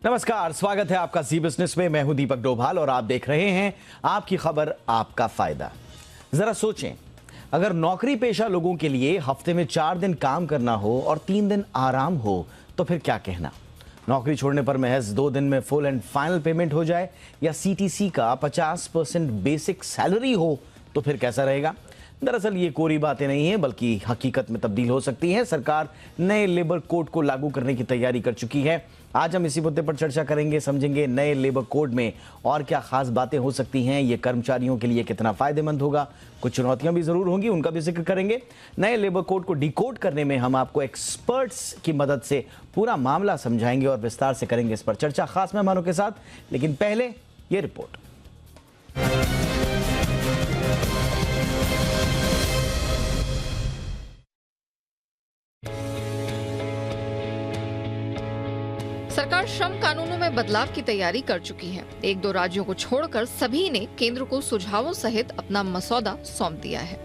नमस्कार, स्वागत है आपका जी बिजनेस में। मैं हूं दीपक डोभाल और आप देख रहे हैं आपकी खबर आपका फायदा। जरा सोचें, अगर नौकरी पेशा लोगों के लिए हफ्ते में 4 दिन काम करना हो और 3 दिन आराम हो तो फिर क्या कहना। नौकरी छोड़ने पर महज 2 दिन में फुल एंड फाइनल पेमेंट हो जाए या सीटीसी का 50% बेसिक सैलरी हो तो फिर कैसा रहेगा। दरअसल ये कोरी बातें नहीं है बल्कि हकीकत में तब्दील हो सकती है। सरकार नए लेबर कोड को लागू करने की तैयारी कर चुकी है। आज हम इसी मुद्दे पर चर्चा करेंगे, समझेंगे नए लेबर कोड में और क्या खास बातें हो सकती हैं, ये कर्मचारियों के लिए कितना फायदेमंद होगा। कुछ चुनौतियां भी जरूर होंगी, उनका भी जिक्र करेंगे। नए लेबर कोड को डिकोड करने में हम आपको एक्सपर्ट्स की मदद से पूरा मामला समझाएंगे और विस्तार से करेंगे इस पर चर्चा खास मेहमानों के साथ। लेकिन पहले ये रिपोर्ट। सरकार श्रम कानूनों में बदलाव की तैयारी कर चुकी है। 1-2 राज्यों को छोड़कर सभी ने केंद्र को सुझावों सहित अपना मसौदा सौंप दिया है,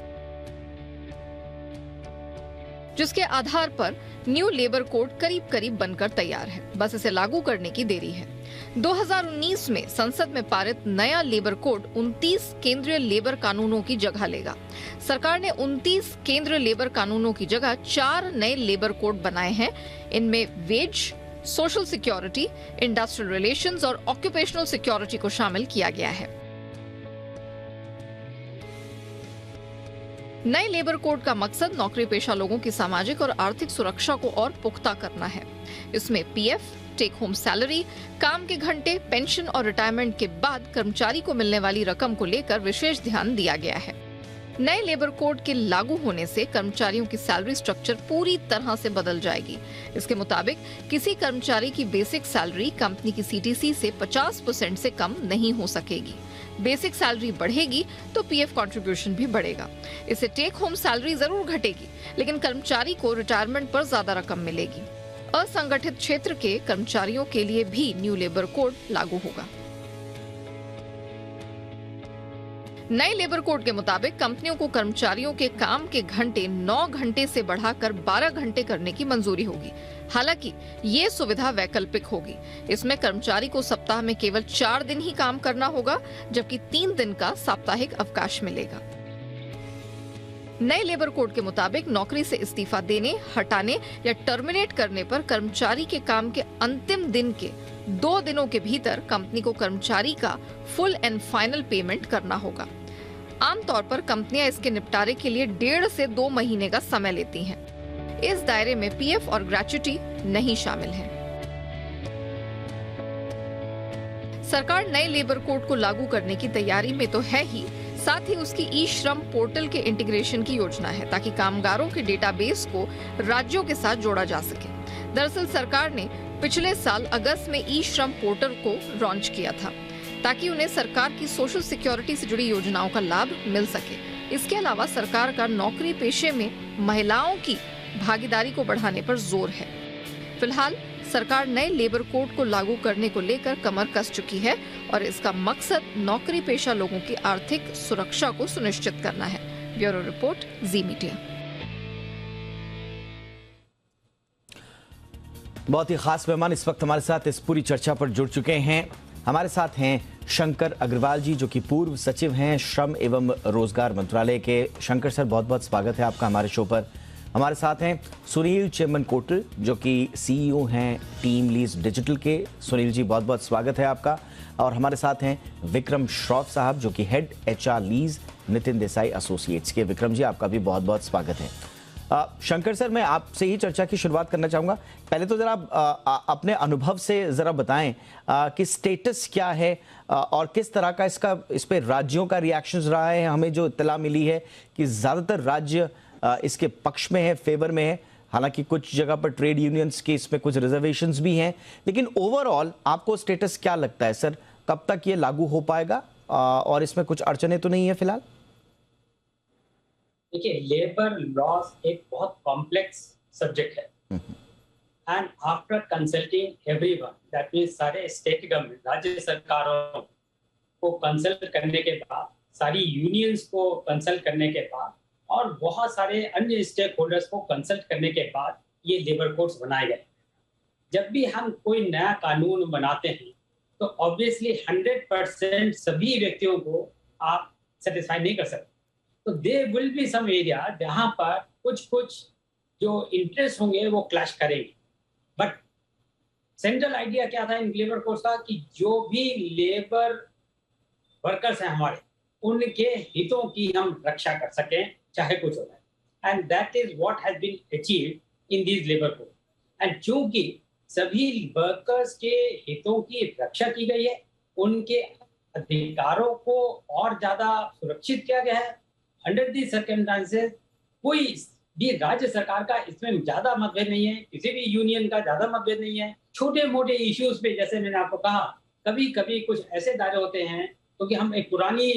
जिसके आधार पर न्यू लेबर कोड करीब करीब बनकर तैयार है। बस इसे लागू करने की देरी है। 2019 में संसद में पारित नया लेबर कोड 29 केंद्रीय लेबर कानूनों की जगह लेगा। सरकार ने 29 केंद्रीय लेबर कानूनों की जगह 4 नए लेबर कोड बनाए हैं। इनमें wage, social security, industrial relations और ऑक्यूपेशनल सिक्योरिटी को शामिल किया गया है। नए लेबर कोड का मकसद नौकरी पेशा लोगों की सामाजिक और आर्थिक सुरक्षा को और पुख्ता करना है। इसमें पीएफ, टेक होम सैलरी, काम के घंटे, पेंशन और रिटायरमेंट के बाद कर्मचारी को मिलने वाली रकम को लेकर विशेष ध्यान दिया गया है। नए लेबर कोड के लागू होने से कर्मचारियों की सैलरी स्ट्रक्चर पूरी तरह से बदल जाएगी। इसके मुताबिक किसी कर्मचारी की बेसिक सैलरी कंपनी की सीटीसी से 50% से कम नहीं हो सकेगी। बेसिक सैलरी बढ़ेगी तो पीएफ कंट्रीब्यूशन भी बढ़ेगा। इससे टेक होम सैलरी जरूर घटेगी, लेकिन कर्मचारी को रिटायरमेंट पर ज्यादा रकम मिलेगी। असंगठित क्षेत्र के कर्मचारियों के लिए भी न्यू लेबर कोड लागू होगा। नए लेबर कोड के मुताबिक कंपनियों को कर्मचारियों के काम के घंटे 9 घंटे से बढ़ाकर 12 घंटे करने की मंजूरी होगी। हालांकि ये सुविधा वैकल्पिक होगी। इसमें कर्मचारी को सप्ताह में केवल 4 दिन ही काम करना होगा, जबकि 3 दिन का साप्ताहिक अवकाश मिलेगा। नए लेबर कोड के मुताबिक नौकरी से इस्तीफा देने, हटाने या टर्मिनेट करने पर कर्मचारी के काम के अंतिम दिन के 2 दिनों के भीतर कंपनी को कर्मचारी का फुल एंड फाइनल पेमेंट करना होगा। आमतौर पर कंपनियां इसके निपटारे के लिए 1.5 से 2 महीने का समय लेती हैं। इस दायरे में पीएफ और ग्रेच्युटी नहीं शामिल है। सरकार नए लेबर कोड को लागू करने की तैयारी में तो है ही, साथ ही उसकी ई श्रम पोर्टल के इंटीग्रेशन की योजना है ताकि कामगारों के डेटाबेस को राज्यों के साथ जोड़ा जा सके। दरअसल सरकार ने पिछले साल अगस्त में ई श्रम पोर्टल को लॉन्च किया था ताकि उन्हें सरकार की सोशल सिक्योरिटी से जुड़ी योजनाओं का लाभ मिल सके। इसके अलावा सरकार का नौकरी पेशे में महिलाओं की भागीदारी को बढ़ाने पर जोर है। फिलहाल सरकार नए लेबर कोड को लागू करने को लेकर कमर कस चुकी है और इसका मकसद नौकरी पेशा लोगों की आर्थिक सुरक्षा को सुनिश्चित करना है। ब्यूरो रिपोर्ट, जी मीडिया। बहुत ही खास मेहमान इस वक्त हमारे साथ इस पूरी चर्चा पर जुड़ चुके हैं। हमारे साथ हैं शंकर अग्रवाल जी, जो कि पूर्व सचिव हैं श्रम एवं रोजगार मंत्रालय के। शंकर सर, बहुत बहुत स्वागत है आपका हमारे शो पर। हमारे साथ हैं सुनील चेम्मनकोटल, जो कि सीईओ हैं टीम लीज डिजिटल के। सुनील जी, बहुत बहुत स्वागत है आपका। और हमारे साथ हैं विक्रम श्रॉफ साहब, जो कि head HR lease Nitin Desai associates के। विक्रम जी, आपका भी बहुत बहुत स्वागत है। शंकर सर, मैं आपसे ही चर्चा की शुरुआत करना चाहूँगा। पहले तो ज़रा अपने अनुभव से ज़रा बताएं कि स्टेटस क्या है और किस तरह का इस पे राज्यों का रिएक्शंस रहा है। हमें जो इत्तला मिली है कि ज़्यादातर राज्य इसके पक्ष में है, फेवर में है। हालांकि कुछ जगह पर ट्रेड यूनियंस की इसमें कुछ रिजर्वेशंस भी हैं, लेकिन ओवरऑल आपको स्टेटस क्या लगता है सर, कब तक ये लागू हो पाएगा और इसमें कुछ अड़चने तो नहीं है फिलहाल? देखिए, लेबर लॉज एक बहुत कॉम्प्लेक्स सब्जेक्ट है and after consulting everyone, that means सारे स्टेट गवर्नमेंट, राज्य सरकारों को कंसल्ट करने के बाद, सारी यूनियंस को कंसल्ट करने के बाद और बहुत सारे अन्य स्टेक होल्डर्स को कंसल्ट करने के बाद ये लेबर कोड्स बनाए गए। जब भी हम कोई नया कानून बनाते हैं तो ऑब्वियसली 100% सभी व्यक्तियों को आप सेटिस्फाई नहीं कर सकते। तो they will be some area जहां पर कुछ कुछ जो इंटरेस्ट होंगे वो क्लैश करेंगे। बट सेंट्रल आइडिया क्या था इन लेबर कोड्स का कि जो भी लेबर वर्कर्स हैं हमारे, उनके हितों की हम रक्षा कर सकें चाहे कुछ हो जाए। And that is what has been achieved in these labour code. And चूंकि सभी वर्कर्स के हितों की रक्षा की गई है, उनके अधिकारों को और ज्यादा सुरक्षित किया गया है, अंडर दी सर्कमस्टांसेस कोई भी राज्य सरकार का इसमें ज्यादा मतभेद नहीं है, किसी भी यूनियन का ज्यादा मतभेद नहीं है। छोटे मोटे इश्यूज पे, जैसे मैंने आपको कहा, कभी कभी कुछ ऐसे दायरे होते हैं क्योंकि हम एक पुरानी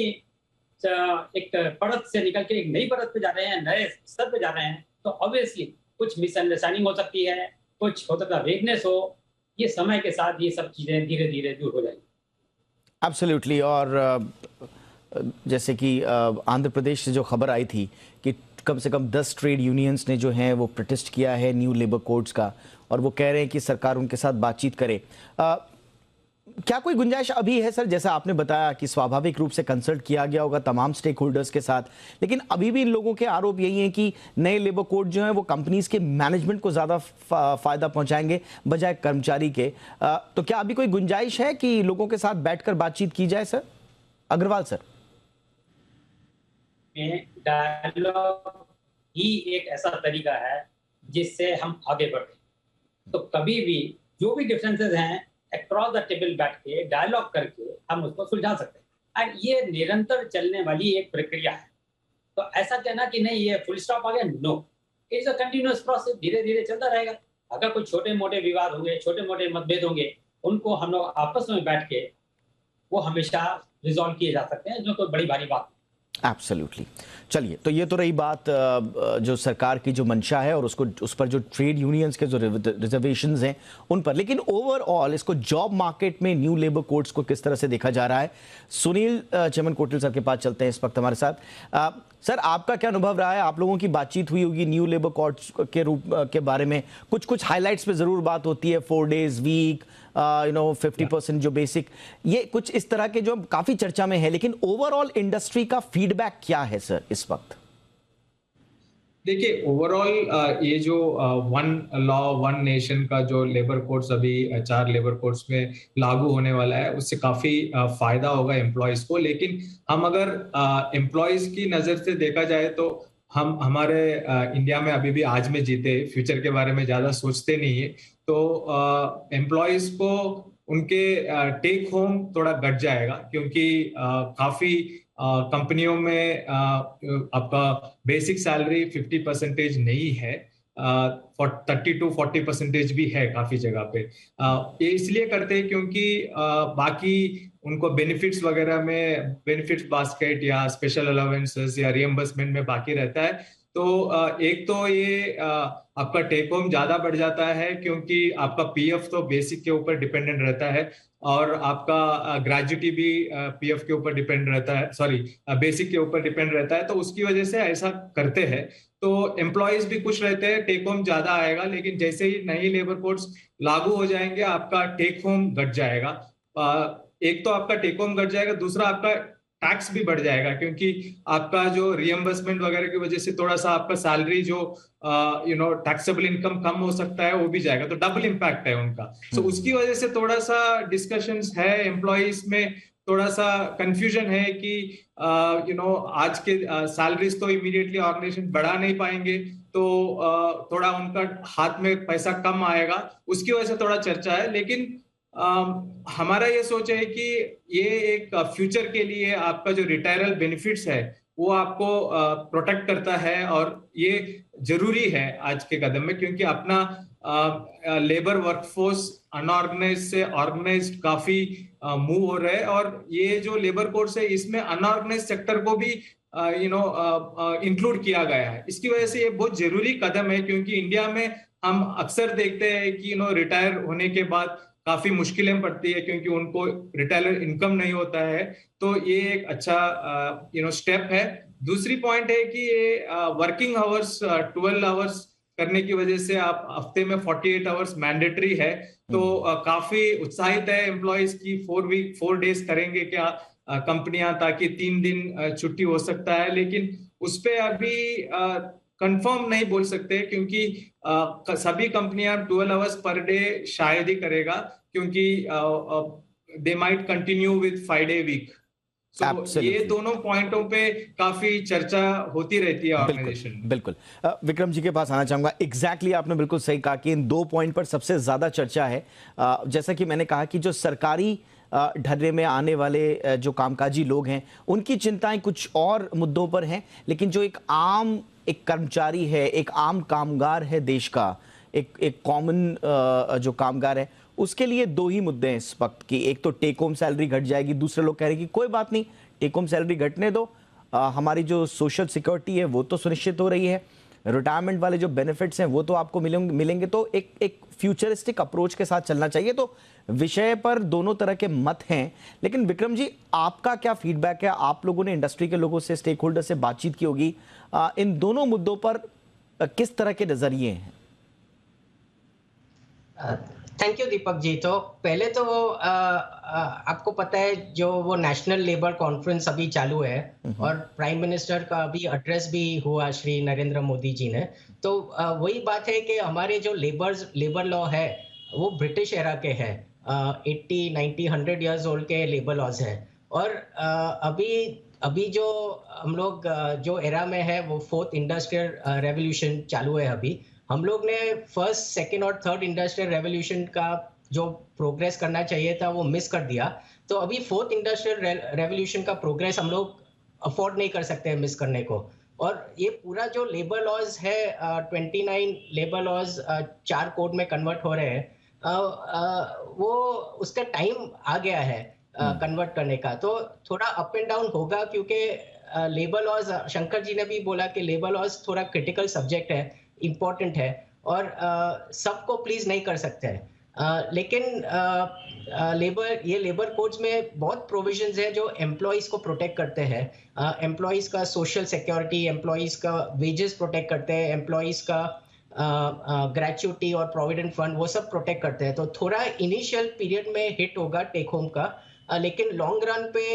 एक परत से निकल के एक नई परत पे जा रहे हैं, नए स्तर पे जा रहे हैं, तो ऑब्वियसली कुछ मिसअंडरस्टैंडिंग हो सकती है, कुछ हो सकता है वेगनेस हो। ये समय के साथ ये सब चीजें धीरे धीरे दूर हो जाएंगी। एब्सोल्युटली। और जैसे कि आंध्र प्रदेश से जो खबर आई थी कि कम से कम 10 ट्रेड यूनियंस ने जो हैं वो प्रोटेस्ट किया है न्यू लेबर कोड्स का, और वो कह रहे हैं कि सरकार उनके साथ बातचीत करे। क्या कोई गुंजाइश अभी है सर? जैसा आपने बताया कि स्वाभाविक रूप से कंसल्ट किया गया होगा तमाम स्टेक होल्डर्स के साथ, लेकिन अभी भी इन लोगों के आरोप यही है कि नए लेबर कोड जो है वो कंपनीज के मैनेजमेंट को ज़्यादा फायदा पहुंचाएंगे बजाय कर्मचारी के। तो क्या अभी कोई गुंजाइश है कि लोगों के साथ बैठकर बातचीत की जाए सर? अग्रवाल सर। डायलॉग ही एक ऐसा तरीका है जिससे हम आगे बढ़ते हैं। तो कभी भी जो भी डिफरेंसेस हैं अक्रॉस द टेबल बैठ के डायलॉग करके हम उसको सुलझा सकते हैं। एंड ये निरंतर चलने वाली एक प्रक्रिया है। तो ऐसा कहना कि नहीं ये फुल स्टॉप आ गया, no, it's a continuous process, धीरे धीरे चलता रहेगा। अगर कोई छोटे मोटे विवाद होंगे, छोटे मोटे मतभेद होंगे, उनको हम लोग आपस में बैठ के वो हमेशा रिजॉल्व किए जा सकते हैं, जो कोई बड़ी भारी बात। एब्सोल्युटली। चलिए, तो ये तो रही बात जो सरकार की जो मंशा है और उसको उस पर जो ट्रेड यूनियंस के जो रिजर्वेशंस हैं उन पर, लेकिन ओवरऑल इसको जॉब मार्केट में न्यू लेबर कोड्स को किस तरह से देखा जा रहा है? सुनील चेमन-कोटिल सर के पास चलते हैं इस वक्त हमारे साथ। सर, आपका क्या अनुभव रहा है? आप लोगों की बातचीत हुई होगी न्यू लेबर कोड्स के रूप के बारे में, कुछ हाईलाइट्स पे जरूर बात होती है, 4 days वीक, 50% जो बेसिक, ये कुछ इस तरह के जो काफी चर्चा में है, लेकिन ओवरऑल इंडस्ट्री का फीडबैक क्या है सर इस वक्त? देखिए, ओवरऑल ये जो वन लॉ वन नेशन का जो लेबर कोड्स अभी 4 लेबर कोड्स में लागू होने वाला है, उससे काफी फायदा होगा एम्प्लॉयज को। लेकिन हम अगर एम्प्लॉयज की नजर से देखा जाए तो हम हमारे इंडिया में अभी भी आज में जीते, फ्यूचर के बारे में ज्यादा सोचते नहीं है। तो एम्प्लॉयज को उनके टेक होम थोड़ा घट जाएगा, क्योंकि काफी कंपनियों में आपका बेसिक सैलरी 50% नहीं है, 30 to 40% भी है काफी जगह पे। ये इसलिए करते हैं क्योंकि बाकी उनको बेनिफिट्स वगैरह में, बेनिफिट्स बास्केट या स्पेशल अलाउंसेस या रिएम्बर्समेंट में बाकी रहता है। तो एक तो ये आपका टेक होम ज्यादा बढ़ जाता है, क्योंकि आपका पीएफ तो बेसिक के ऊपर डिपेंडेंट रहता है, और आपका ग्रेजुटी भी पीएफ के ऊपर डिपेंड रहता है, सॉरी बेसिक के ऊपर डिपेंड रहता है। तो उसकी वजह से ऐसा करते हैं। तो एम्प्लॉयज भी खुश रहते हैं, टेक होम ज्यादा आएगा। लेकिन जैसे ही नई लेबर कोड्स लागू हो जाएंगे, आपका टेक होम घट जाएगा। एक तो आपका टेक होम घट जाएगा, दूसरा आपका टैक्स भी बढ़ जाएगा, क्योंकि आपका जो रिएम्बर्समेंट वगैरह की वजह से थोड़ा सा आपका सैलरी जो टैक्सेबल इनकम कम हो सकता है, वो भी जाएगा। तो डबल इम्पैक्ट है उनका। सो उसकी वजह से थोड़ा सा डिस्कशंस है एम्प्लॉयज में, थोड़ा सा कंफ्यूजन है कि आज के सैलरीज तो इमीडिएटली ऑर्गेनाइजेशन बढ़ा नहीं पाएंगे, तो थोड़ा उनका हाथ में पैसा कम आएगा, उसकी वजह से थोड़ा चर्चा है। लेकिन हमारा ये सोच है कि ये एक फ्यूचर के लिए आपका जो रिटायरल बेनिफिट्स है वो आपको प्रोटेक्ट करता है, और ये जरूरी है आज के कदम में, क्योंकि अपना लेबर वर्कफोर्स अनऑर्गेनाइज से ऑर्गेनाइज्ड काफी मूव हो रहे हैं। और ये जो लेबर कोड्स है, इसमें अनऑर्गेनाइज सेक्टर को भी इंक्लूड किया गया है। इसकी वजह से ये बहुत जरूरी कदम है, क्योंकि इंडिया में हम अक्सर देखते हैं कि रिटायर होने के बाद काफी मुश्किलें पड़ती है, क्योंकि उनको रिटायर इनकम नहीं होता है। तो ये एक अच्छा स्टेप है। दूसरी पॉइंट है कि ये वर्किंग आवर्स 12 आवर्स करने की वजह से आप हफ्ते में 48 आवर्स मैंडेटरी है, तो काफी उत्साहित है एम्प्लॉयज की 4 डेज करेंगे क्या कंपनियां, ताकि 3 दिन छुट्टी हो सकता है। लेकिन उस पे अभी कंफर्म नहीं बोल सकते, क्योंकि सभी कंपनियां 12 आवर्स पर डे शायद ही करेगा, क्योंकि they might continue with 5-day week. So ये दोनों पॉइंटों पे काफी चर्चा होती रहती है ऑर्गेनाइजेशन में। बिल्कुल। विक्रम जी के पास आना चाहूंगा। एग्जैक्टली आपने बिल्कुल सही कहा कि इन 2 पॉइंट पर सबसे ज्यादा चर्चा है। जैसा कि मैंने कहा कि जो सरकारी ढर्रे में आने वाले जो कामकाजी लोग हैं, उनकी चिंताएं कुछ और मुद्दों पर हैं, लेकिन जो एक कर्मचारी है, एक आम कामगार है देश का, एक कॉमन जो कामगार है, उसके लिए 2 ही मुद्दे हैं इस वक्त की। एक तो टेक होम सैलरी घट जाएगी, दूसरे लोग कह रहे हैं कि कोई बात नहीं, टेक होम सैलरी घटने दो, हमारी जो सोशल सिक्योरिटी है वो तो सुनिश्चित हो रही है, रिटायरमेंट वाले जो बेनिफिट्स हैं वो तो आपको मिलेंगे। तो एक फ्यूचरिस्टिक अप्रोच के साथ चलना चाहिए। तो विषय पर दोनों तरह के मत हैं, लेकिन विक्रम जी, आपका क्या फीडबैक है? आप लोगों ने इंडस्ट्री के लोगों से, स्टेक होल्डर से बातचीत की होगी, इन दोनों मुद्दों पर किस तरह के नजरिए हैं? Thank you Deepak ji. तो पहले तो आपको पता है जो वो नेशनल लेबर कॉन्फ्रेंस अभी चालू है, और प्राइम मिनिस्टर का अभी एड्रेस भी हुआ श्री नरेंद्र मोदी जी ने। तो वही बात है कि हमारे जो लेबर लॉ है वो ब्रिटिश एरा के हैं, 80, 90, 100 इयर्स ओल्ड के लेबर लॉज है। और अभी जो हम लोग जो एरा में है वो 4th इंडस्ट्रियल रेवोल्यूशन चालू है अभी। हम लोग ने 1st, 2nd और 3rd इंडस्ट्रियल रेवोल्यूशन का जो प्रोग्रेस करना चाहिए था वो मिस कर दिया। तो अभी 4th इंडस्ट्रियल रेवोल्यूशन का प्रोग्रेस हम लोग अफोर्ड नहीं कर सकते हैं मिस करने को। और ये पूरा जो लेबर लॉज है, 29 लेबर लॉज 4 कोड में कन्वर्ट हो रहे हैं, वो उसका टाइम आ गया है कन्वर्ट करने का। तो थोड़ा अप एंड डाउन होगा, क्योंकि लेबर लॉज, शंकर जी ने भी बोला कि लेबर लॉज थोड़ा क्रिटिकल सब्जेक्ट है, इम्पोर्टेंट है, और सबको प्लीज नहीं कर सकते हैं। लेकिन ये लेबर कोड्स में बहुत प्रोविजंस है जो एम्प्लॉइज को प्रोटेक्ट करते हैं। एम्प्लॉइज का सोशल सिक्योरिटी, एम्प्लॉइज का वेजेस प्रोटेक्ट करते हैं, एम्प्लॉइज का ग्रेच्युटी और प्रोविडेंट फंड वो सब प्रोटेक्ट करते हैं। तो थोड़ा इनिशियल पीरियड में हिट होगा टेक होम का, लेकिन लॉन्ग रन पे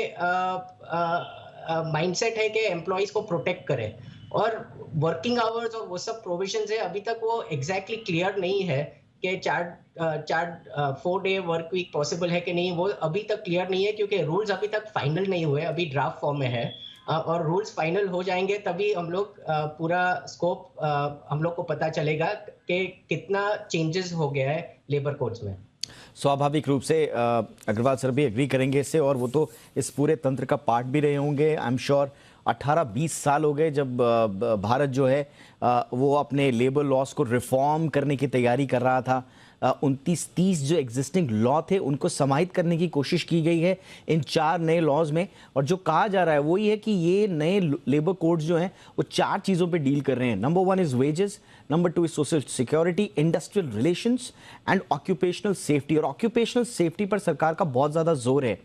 माइंडसेट है कि एम्प्लॉइज को प्रोटेक्ट करें। और वर्किंग आवर्स और वो सब प्रोविजंस है, अभी तक वो एग्जैक्टली क्लियर नहीं है कि 4 डे वर्क वीक पॉसिबल है कि नहीं, वो अभी तक क्लियर नहीं है, क्योंकि रूल्स अभी तक फाइनल नहीं हुए, अभी ड्राफ्ट फॉर्म में है। और रूल्स फाइनल हो जाएंगे तभी हम लोग पूरा स्कोप हम लोग को पता चलेगा कि कितना चेंजेस हो गया है लेबर कोड्स में। स्वाभाविक रूप से अग्रवाल सर भी एग्री करेंगे इससे, और वो तो इस पूरे तंत्र का पार्ट भी रहे होंगे। आई एम श्योर 18-20 साल हो गए जब भारत जो है वो अपने लेबर लॉस को रिफॉर्म करने की तैयारी कर रहा था। 29-30 जो एग्जिस्टिंग लॉ थे उनको समाहित करने की कोशिश की गई है इन 4 नए लॉज में। और जो कहा जा रहा है वो ये है कि ये नए लेबर कोड्स जो हैं वो 4 चीज़ों पे डील कर रहे हैं। Number 1 is wages, number 2 is social security, industrial relations and occupational safety. और ऑक्यूपेशनल सेफ्टी पर सरकार का बहुत ज़्यादा जोर है।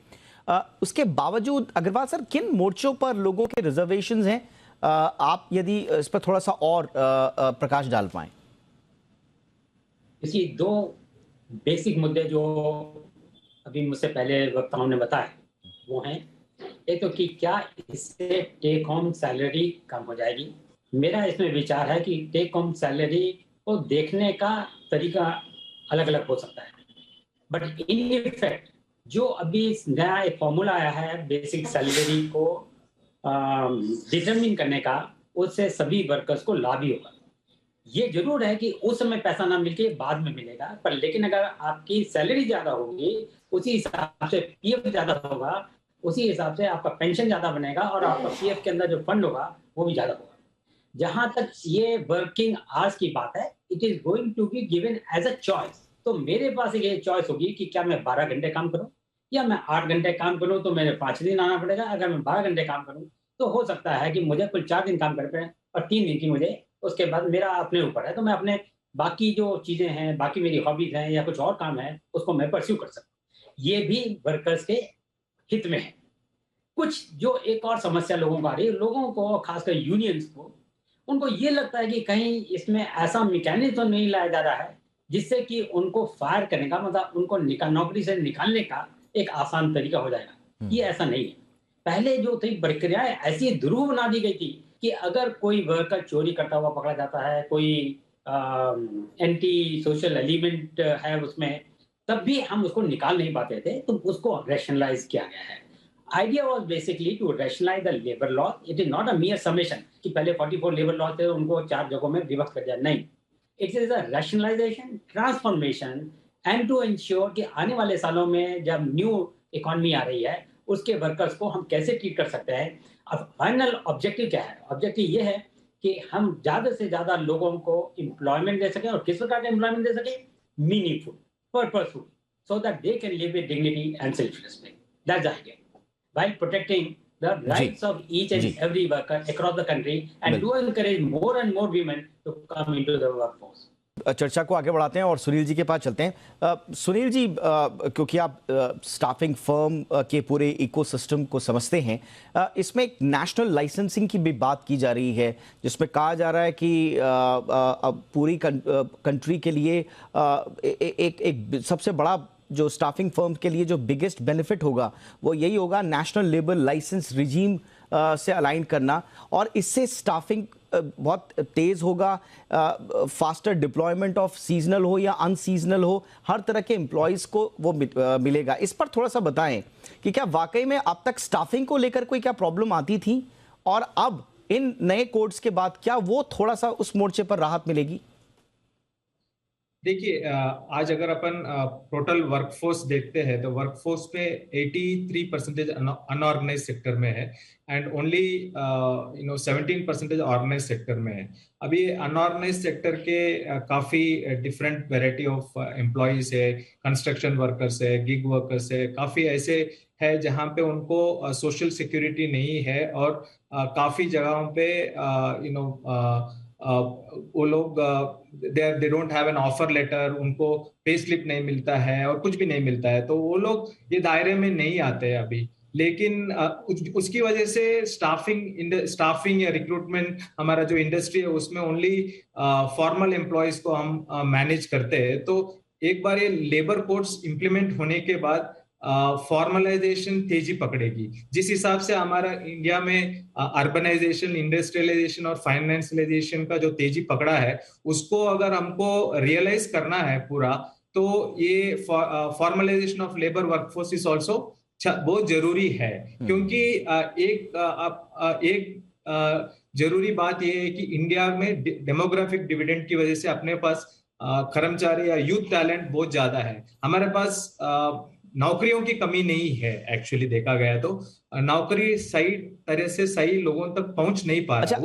उसके बावजूद अग्रवाल सर, किन मोर्चों पर लोगों के रिजर्वेशंस हैं? आप यदि इस पर थोड़ा सा और प्रकाश डाल पाएं। इसी 2 बेसिक मुद्दे जो अभी मुझसे पहले वक्ताओं ने बताए वो हैं, एक तो कि क्या इससे टेक होम सैलरी कम हो जाएगी। मेरा इसमें विचार है कि टेक होम सैलरी को देखने का तरीका अलग अलग हो सकता है, बट इन इफेक्ट जो अभी नया एक फॉर्मूला आया है बेसिक सैलरी को डिटरमिन करने का, उससे सभी वर्कर्स को लाभ ही होगा। ये जरूर है कि उस समय पैसा ना मिलके बाद में मिलेगा, पर लेकिन अगर आपकी सैलरी ज्यादा होगी उसी हिसाब से पीएफ ज्यादा होगा, उसी हिसाब से आपका पेंशन ज्यादा बनेगा और आपका पीएफ के अंदर जो फंड होगा वो भी ज्यादा होगा। जहां तक ये वर्किंग आवर्स की बात है, it is going to be given as a choice. तो मेरे पास ये चॉइस होगी कि क्या मैं 12 घंटे काम करूं या मैं 8 घंटे काम करूं, तो मेरे 5 दिन आना पड़ेगा। अगर मैं 12 घंटे काम करूं तो हो सकता है कि मुझे कुल 4 दिन काम कर पाए और 3 दिन की मुझे उसके बाद मेरा अपने ऊपर है, तो मैं अपने बाकी जो चीजें हैं, बाकी मेरी हॉबीज हैं या कुछ और काम है उसको मैं परस्यू कर सकता हूँ। ये भी वर्कर्स के हित में है। कुछ जो एक और समस्या लोगों को आ रही है, लोगों को खासकर यूनियंस को, उनको ये लगता है कि कहीं इसमें ऐसा मैकेनिज्म तो नहीं लाया जा रहा है जिससे कि उनको फायर करने का, मतलब उनको नौकरी से निकालने का एक आसान तरीका हो जाएगा। ये ऐसा नहीं है। पहले जो थी प्रक्रियाएं ऐसी ध्रुव बना दी गई थी कि अगर कोई वर्कर चोरी करता हुआ पकड़ा जाता है, कोई एंटी सोशल एलिमेंट है उसमें, तब भी हम उसको निकाल नहीं पाते थे, तो उसको रैशनलाइज किया गया है। Idea was basically to rationalise the labour law. It is not a mere summation कि पहले 44 लेबर लॉ थे, उनको 4 जगहों में विभक्त कर दिया, नहीं। It is a rationalisation, transformation, and to ensure कि आने वाले सालों में जब न्यू इकोनॉमी आ रही है, उसके वर्कर्स को हम कैसे ट्रीट कर सकते हैं। अब फाइनल ऑब्जेक्टिव क्या है? ऑब्जेक्टिव ये है कि हम ज्यादा से ज्यादा लोगों को एम्प्लॉयमेंट दे सकें, और किस प्रकार का एम्प्लॉयमेंट दे सकें? Meaningful, purposeful, so that they can live with dignity and self-respect. That's the idea. While protecting the rights of each and every worker across the country, and to encourage more and more women to come into the workforce. चर्चा को आगे बढ़ाते हैं और सुनील जी के पास चलते हैं। सुनील जी, क्योंकि आप स्टाफिंग फर्म के पूरे इकोसिस्टम को समझते हैं, इसमें एक नेशनल लाइसेंसिंग की भी बात की जा रही है, जिसमें कहा जा रहा है कि पूरी कंट्री के लिए एक सबसे बड़ा जो स्टाफिंग फर्म के लिए जो बिगेस्ट बेनिफिट होगा वो यही होगा, नेशनल लेबर लाइसेंस रिजीम से अलाइन करना, और इससे स्टाफिंग बहुत तेज होगा, फास्टर डिप्लॉयमेंट ऑफ सीजनल हो या अनसीजनल हो, हर तरह के एम्प्लॉयज को वो मिलेगा। इस पर थोड़ा सा बताएं कि क्या वाकई में अब तक स्टाफिंग को लेकर कोई क्या प्रॉब्लम आती थी, और अब इन नए कोड्स के बाद क्या वो थोड़ा सा उस मोर्चे पर राहत मिलेगी? देखिए, आज अगर अपन टोटल वर्कफोर्स देखते हैं तो वर्कफोर्स पे 83% अनऑर्गेनाइज सेक्टर में है, एंड ओनली 17% ऑर्गेनाइज सेक्टर में है। अभी अनऑर्गेनाइज सेक्टर के काफी डिफरेंट वेराइटी ऑफ एम्प्लॉयज है, कंस्ट्रक्शन वर्कर्स है, गिग वर्कर्स है, काफी ऐसे है जहां पे उनको सोशल सिक्योरिटी नहीं है, और काफी जगहों पे वो लोग they don't have an offer letter, उनको पे स्लिप नहीं मिलता है और कुछ भी नहीं मिलता है, तो वो लोग ये दायरे में नहीं आते हैं अभी। लेकिन उसकी वजह से स्टाफिंग या रिक्रूटमेंट, हमारा जो इंडस्ट्री है उसमें ओनली फॉर्मल एम्प्लॉयज को हम मैनेज करते हैं। तो एक बार ये लेबर कोड्स इंप्लीमेंट होने के बाद फॉर्मलाइजेशन तेजी पकड़ेगी। जिस हिसाब से हमारा इंडिया में अर्बनाइजेशन, इंडस्ट्रियलाइजेशन और फाइनेंशियलाइजेशन का जो तेजी पकड़ा है, उसको अगर हमको रियलाइज करना है पूरा, तो ये formalisation of labour workforce is also बहुत जरूरी है। क्योंकि एक जरूरी बात यह है कि इंडिया में डेमोग्राफिक डिविडेंड की वजह से अपने पास कर्मचारी या यूथ टैलेंट बहुत ज्यादा है। हमारे पास नौकरियों की कमी नहीं है, एक्चुअली देखा गया तो नौकरी सही तरह से सही लोगों तक पहुंच नहीं पा रहा। अच्छा,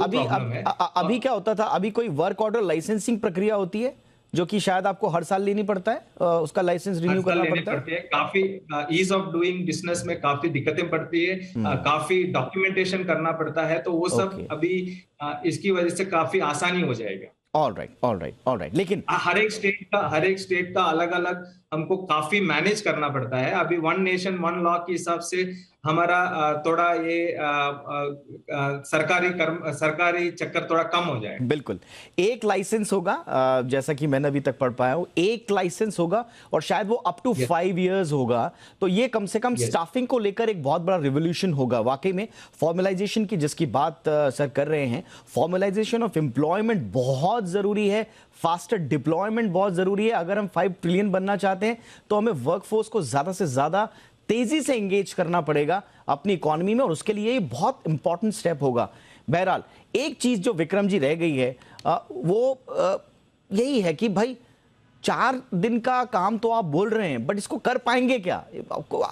अभी क्या होता था, अभी कोई वर्क ऑर्डर लाइसेंसिंग प्रक्रिया होती है जो कि शायद आपको हर साल लेनी पड़ता है, उसका लाइसेंस रिन्यू करना पड़ता है। काफी ईज ऑफ डूइंग बिजनेस में काफी दिक्कतें पड़ती है, काफी डॉक्यूमेंटेशन करना पड़ता है, तो वो सब अभी इसकी वजह से काफी आसानी हो जाएगा। All right. लेकिन हर एक स्टेट का अलग अलग हमको काफी मैनेज करना पड़ता है। अभी वन नेशन वन लॉ के हिसाब से हमारा थोड़ा ये सरकारी चक्कर थोड़ा कम हो जाए। बिल्कुल, एक लाइसेंस होगा, जैसा कि मैंने अभी तक पढ़ पाया हूं, एक लाइसेंस होगा और शायद वो अप टू 5 इयर्स होगा। तो ये कम से कम स्टाफिंग को लेकर एक बहुत बड़ा रिवोल्यूशन होगा। वाकई में फॉर्मलाइजेशन की जिसकी बात सर कर रहे हैं, फॉर्मलाइजेशन ऑफ एम्प्लॉयमेंट बहुत जरूरी है, फास्टर डिप्लॉयमेंट बहुत जरूरी है। अगर हम 5 ट्रिलियन बनना चाहते हैं तो हमें वर्कफोर्स को ज्यादा से ज्यादा तेजी से एंगेज करना पड़ेगा अपनी इकोनॉमी में, और उसके लिए ये बहुत इंपॉर्टेंट स्टेप होगा। बहरहाल एक चीज जो विक्रम जी रह गई है वो यही है कि भाई 4 दिन का काम तो आप बोल रहे हैं, बट इसको कर पाएंगे क्या?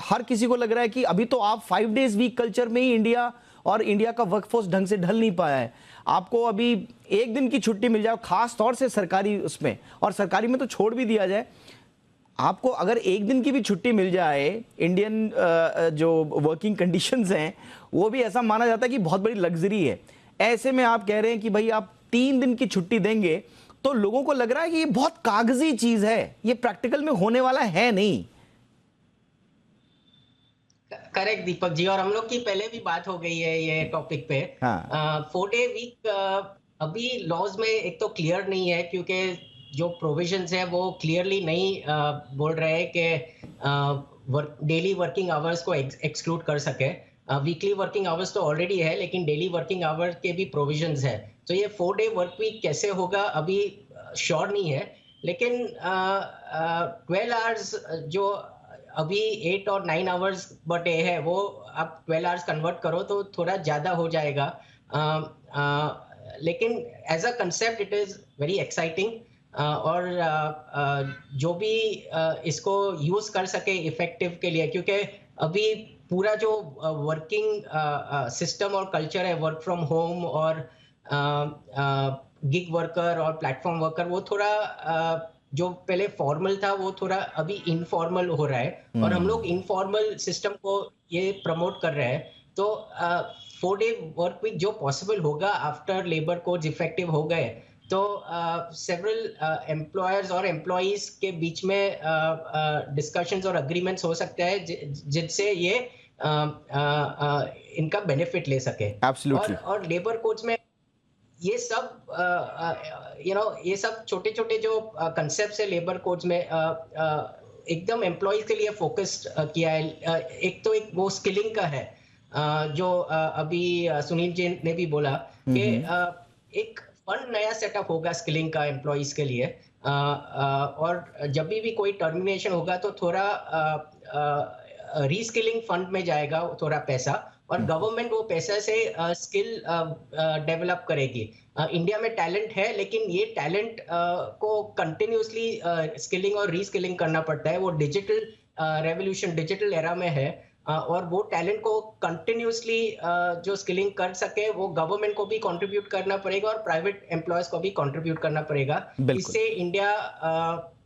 हर किसी को लग रहा है कि अभी तो आप 5 डेज वीक कल्चर में ही इंडिया का वर्कफोर्स ढंग से ढल नहीं पाया है। आपको अभी 1 दिन की छुट्टी मिल जाए, खास तौर से सरकारी उसमें, और सरकारी में तो छोड़ भी दिया जाए, आपको अगर 1 दिन की भी छुट्टी मिल जाए, इंडियन जो वर्किंग कंडीशंस हैं वो भी ऐसा माना जाता है कि बहुत बड़ी लग्जरी है। ऐसे में आप कह रहे हैं कि भाई आप 3 दिन की छुट्टी देंगे, तो लोगों को लग रहा है कि ये बहुत कागजी चीज है, ये प्रैक्टिकल में होने वाला है नहीं। करेक्ट दीपक जी, और हम लोग की पहले भी बात हो गई है ये टॉपिक पे। 4 डे वीक अभी लॉज में एक तो क्लियर नहीं है, क्योंकि जो प्रोविजंस है वो क्लियरली नहीं बोल रहे हैं कि डेली वर्किंग आवर्स को एक्सक्लूड कर सके। वीकली वर्किंग आवर्स तो ऑलरेडी है, लेकिन डेली वर्किंग आवर्स के भी प्रोविजंस है। तो ये 4 डे वर्क वीक कैसे होगा अभी श्योर नहीं है, लेकिन 12 आवर्स जो अभी 8 और 9 आवर्स पर डे है, वो आप 12 आवर्स कन्वर्ट करो तो थोड़ा ज़्यादा हो जाएगा। लेकिन as a concept it is very exciting, और जो भी इसको यूज़ कर सके इफेक्टिव के लिए, क्योंकि अभी पूरा जो वर्किंग सिस्टम और कल्चर है वर्क फ्रॉम होम और गिग वर्कर और प्लेटफॉर्म वर्कर, वो थोड़ा जो पहले फॉर्मल था वो थोड़ा अभी इनफॉर्मल हो रहा है, और हम लोग इनफॉर्मल सिस्टम को ये प्रमोट कर रहे हैं। तो 4 डे वर्क वीक जो पॉसिबल होगा आफ्टर लेबर कोड्स इफेक्टिव हो गए, तो सेवरल एम्प्लॉयर्स और एम्प्लॉइज के बीच में डिस्कशंस और अग्रीमेंट्स हो सकते हैं जिनसे ये इनका बेनिफिट ले सके। Absolutely. और लेबर कोड्स में ये सब ये सब छोटे छोटे जो कंसेप्ट्स है लेबर कोड्स में एकदम एम्प्लॉइज के लिए फोकस्ड किया है। एक तो एक वो स्किलिंग का है, जो अभी सुनील जी ने भी बोला कि एक फंड नया सेटअप होगा स्किलिंग का एम्प्लॉइज के लिए, और जब भी कोई टर्मिनेशन होगा तो थोड़ा रीस्किलिंग फंड में जाएगा थोड़ा पैसा, और गवर्नमेंट वो पैसे से स्किल डेवलप करेगी। इंडिया में टैलेंट है, लेकिन ये टैलेंट को कंटिन्यूसली स्किलिंग और रीस्किलिंग करना पड़ता है। वो डिजिटल रेवोल्यूशन, डिजिटल एरा में है, और वो टैलेंट को कंटिन्यूसली जो स्किलिंग कर सके वो गवर्नमेंट को भी कंट्रीब्यूट करना पड़ेगा और प्राइवेट एम्प्लॉयज को भी कंट्रीब्यूट करना पड़ेगा। इससे इंडिया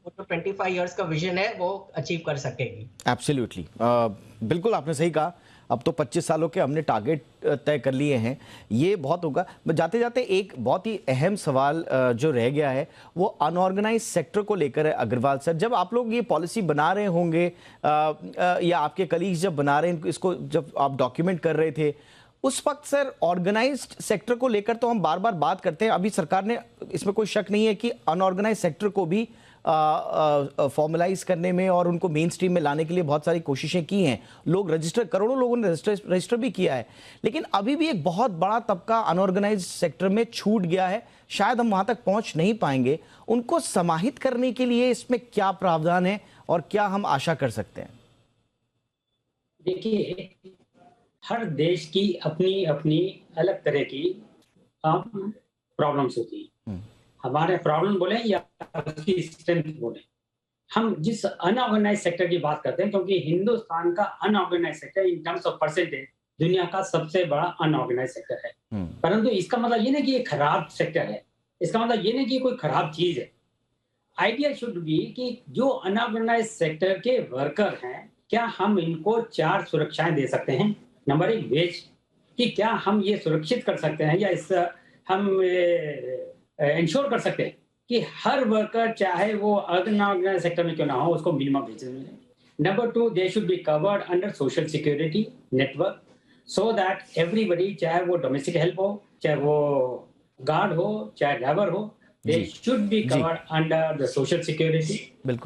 जो 25 इयर्स का विजन है वो अचीव कर सकेगी। एब्सोल्युटली, बिल्कुल आपने सही कहा। अब तो 25 सालों के हमने टारगेट तय कर लिए हैं, ये बहुत होगा। जाते जाते एक बहुत ही अहम सवाल जो रह गया है वो अनऑर्गेनाइज सेक्टर को लेकर है। अग्रवाल सर, जब आप लोग ये पॉलिसी बना रहे होंगे या आपके कलीग्स जब बना रहे हैं इसको, जब आप डॉक्यूमेंट कर रहे थे उस वक्त सर, ऑर्गेनाइज्ड सेक्टर को लेकर तो हम बार बार बात करते हैं। अभी सरकार ने, इसमें कोई शक नहीं है कि अनऑर्गेनाइज सेक्टर को भी फॉर्मलाइज करने में और उनको मेन स्ट्रीम में लाने के लिए बहुत सारी कोशिशें की हैं। लोग रजिस्टर, करोड़ों लोगों ने रजिस्टर भी किया है, लेकिन अभी भी एक बहुत बड़ा तबका अनऑर्गेनाइज सेक्टर में छूट गया है। शायद हम वहां तक पहुंच नहीं पाएंगे। उनको समाहित करने के लिए इसमें क्या प्रावधान है और क्या हम आशा कर सकते हैं? देखिए, हर देश की अपनी अपनी अलग तरह की प्रॉब्लम्स होती हैं। हमारे प्रॉब्लम बोले या उसकी स्ट्रेंथ बोले, हम जिस अनऑर्गेनाइज सेक्टर की बात करते हैं, क्योंकि हिंदुस्तान का unorganised sector in terms of percentage दुनिया का सबसे बड़ा अनऑर्गेनाइज सेक्टर है। परंतु इसका मतलब ये नहीं कि ये खराब सेक्टर है, इसका मतलब ये नहीं कि कोई खराब चीज है। आइडिया शुड बी कि जो अनऑर्गेनाइज सेक्टर के वर्कर हैं, क्या हम इनको 4 सुरक्षाएं दे सकते हैं। नंबर 1, वेज, कि क्या हम ये सुरक्षित कर सकते हैं या इस हम इंश्योर कर सकते हैं कि हर वर्कर, चाहे वो अनऑर्गेनाइज सेक्टर में क्यों ना हो, उसको मिनिमम वेजेस मिले। Number 2, they should be covered under social security network, so that everybody, चाहे वो डोमेस्टिक हेल्प हो, चाहे वो गार्ड हो, चाहे ड्राइवर हो, they should be covered under the social security.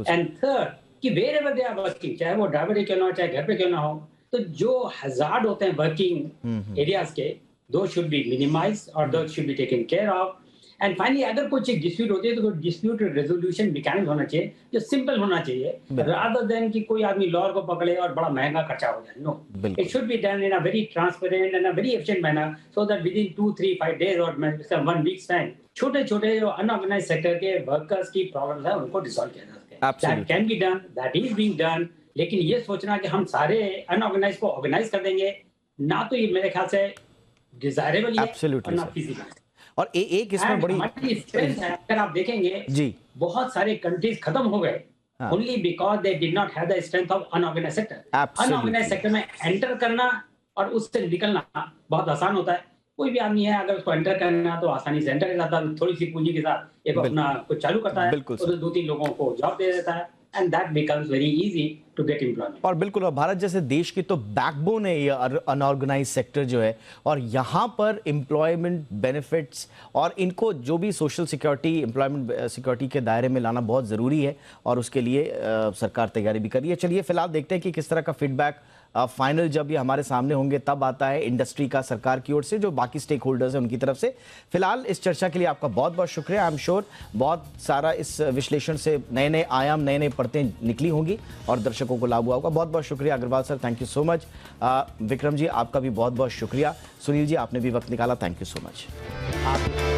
And third, कि wherever they are working, चाहे वो ड्राइवर ही क्यों ना हो, चाहे घर पे क्यों ना हो, तो जो हजार्ड होते हैं वर्किंग एरियाज के, दो शुड बी मिनिमाइज्ड और दो should be taken care of. And finally, अगर कोई चीज डिस्प्यूट होती है तो डिस्प्यूट रेजोल्यूशन मैकेनिज्म होना चाहिए जो सिंपल होना चाहिए, रादर देन कि कोई आदमी लॉयर को पकड़े और बड़ा महंगा खर्चा हो जाए। No, it should be done in a very transparent and a very efficient manner, so that within 2, 3, 5 days और 1 वीक्स टाइम छोटे छोटे जो अनऑर्गेनाइज सेक्टर के वर्कर्स की प्रॉब्लम्स है उनको डिसॉल्व किया जा सके। That can be done, that is being done. लेकिन ये सोचना कि हम सारे अनऑर्गेनाइज को ऑर्गेनाइज कर देंगे, ना तो ये मेरे ख्याल से डिजायरेबल है और ना फिजिबल। और एक इसमें बड़ी अगर आप देखेंगे जी, बहुत सारे कंट्रीज खत्म हो गए only because they did not have the strength of unorganised sector. Unorganised sector में एंटर करना और उससे निकलना बहुत आसान होता है। कोई भी आदमी है, अगर उसको एंटर करना तो आसानी से एंटर कर जाता है, थोड़ी सी पूंजी के साथ एक अपना कुछ चालू करता है और 2-3 लोगों को जॉब दे देता है, and that becomes very easy to get employment. और बिल्कुल, और भारत जैसे देश की तो बैकबोन है ये अनऑर्गेनाइज सेक्टर जो है, और यहाँ पर एम्प्लॉयमेंट बेनिफिट्स और इनको जो भी सोशल सिक्योरिटी, एम्प्लॉयमेंट सिक्योरिटी के दायरे में लाना बहुत ज़रूरी है, और उसके लिए सरकार तैयारी भी कर रही है। चलिए फिलहाल देखते हैं कि किस तरह का फीडबैक फाइनल जब ये हमारे सामने होंगे तब आता है इंडस्ट्री का, सरकार की ओर से, जो बाकी स्टेक होल्डर्स हैं उनकी तरफ से। फिलहाल इस चर्चा के लिए आपका बहुत बहुत शुक्रिया। आई एम श्योर बहुत सारा इस विश्लेषण से नए नए आयाम, नए नए परतें निकली होंगी और दर्शकों को लाभ हुआ होगा। बहुत बहुत शुक्रिया Agarwal sir, thank you so much. Vikram ji, आपका भी बहुत बहुत शुक्रिया। सुनील जी, आपने भी वक्त निकाला, थैंक यू सो मच। आप